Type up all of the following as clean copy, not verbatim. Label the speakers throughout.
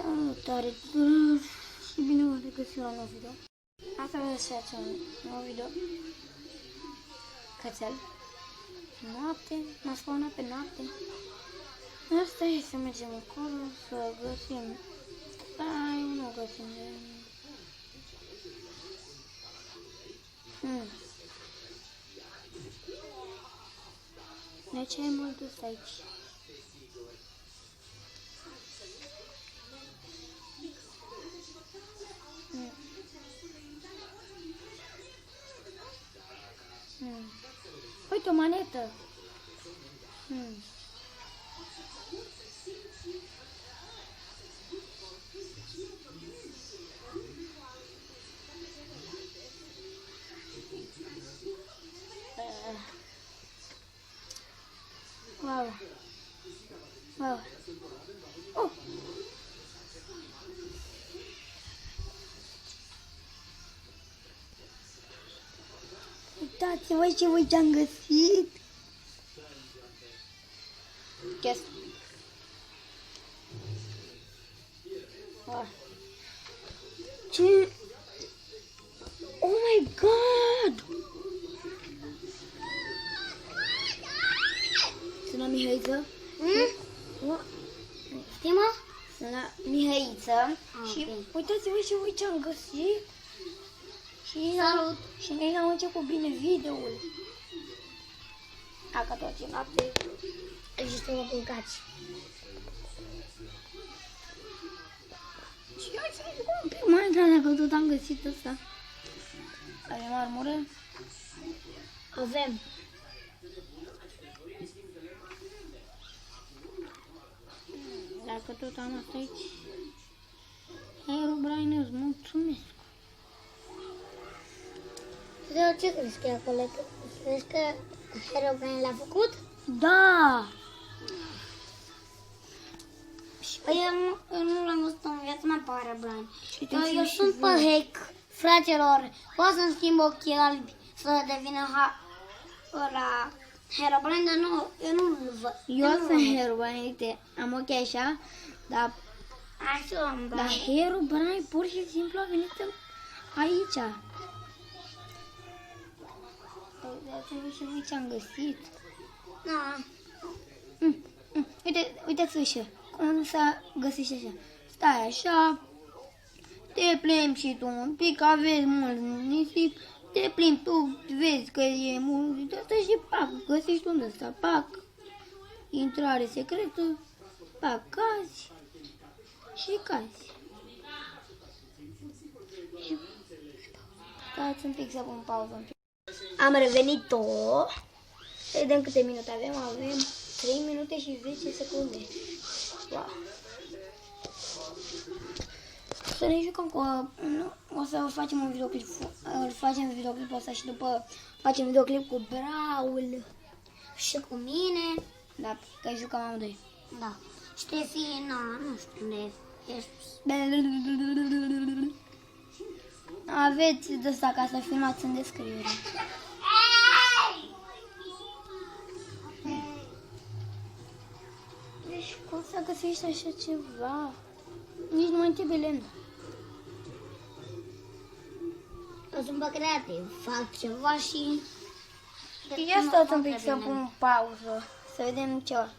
Speaker 1: Salutare și bine v-am regăsit la un nou video. Asta vreau să facem un nou video. Cățel. Noapte, m-a spawnat pe noapte. Asta e să mergem acolo, să găsim. Da, eu nu găsim de... De ce m-am dus aici? Uite o manetă. Wow. Wow. Oh. Uitați-vă ce voi ce-am găsit. Guess. Wow. Ce? Oh my god! Sună Mihăiță?
Speaker 2: Știi, mă?
Speaker 1: Sună Mihăiță. Și uitați-vă și voi ce-am găsit.
Speaker 2: Salut!
Speaker 1: Și noi am început bine videoul. Dacă tot e noapte.
Speaker 2: Există o băgați.
Speaker 1: Și hai să vedem un pic mai clar dacă tot am găsit ăsta. Avem armură?
Speaker 2: Avem.
Speaker 1: Dacă tot am asta aici. Herobrine, îți mulțumesc.
Speaker 2: De ce crezi că e acolo? Crezi că Herobrine l-a făcut?
Speaker 1: Da!
Speaker 2: Păi eu nu l-am văzut în viața mea pe Herobrine. Eu
Speaker 1: și
Speaker 2: sunt pe
Speaker 1: voi.
Speaker 2: hack, fraților. Poți să-mi schimb ochii albi să devină ăla Herobrine, dar nu, eu nu-l văd.
Speaker 1: Eu sunt Herobrine, uite, am ochii așa, dar Herobrine pur și simplu a venit aici. Uitați-vă și voi ce-am găsit.
Speaker 2: Da.
Speaker 1: Uitați-vă și cum să găsești așa. Stai așa, te plimbi și tu un pic, aveți mult nisip, te plimbi tu, vezi că e mult, asta și pac, găsești unde ăsta, pac, intrare secretă, pac, cazi și cazi. Și stați un pic să pun pauză un pic. Am revenit-o. Vedem câte minute avem. Avem 3 minute și 10 secunde. Wow. Să ne jucăm cu... O să facem un videoclip. Îl facem videoclipul ăsta și după facem videoclip cu Brawl.
Speaker 2: Și cu mine.
Speaker 1: Da, că jucăm amândoi.
Speaker 2: Da. Și te fi, nu știu unde ești.
Speaker 1: Aveți de asta ca să filmați în descriere. Deci cum să găsești așa ceva? Nici nu mai trebuie lemn.
Speaker 2: Eu sunt pe creativ. Fac ceva și...
Speaker 1: Ia stați un pic să pun pauză. Să vedem ceva.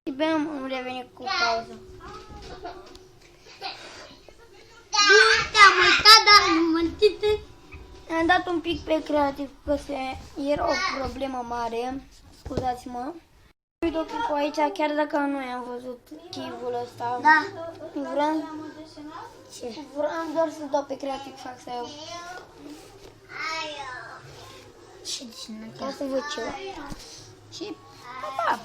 Speaker 1: Și bine am revenit cu pauză.
Speaker 2: Te-am uitat, dar nu mă întinde.
Speaker 1: Am dat un pic pe creativ că era o problemă mare. Scuzați-mă. Videoclipul aici, chiar dacă nu am văzut chivul ăsta.
Speaker 2: Da.
Speaker 1: Vreau doar să dau pe creativ, fac să eu.
Speaker 2: Și
Speaker 1: Ca să văd ceva. Și pa!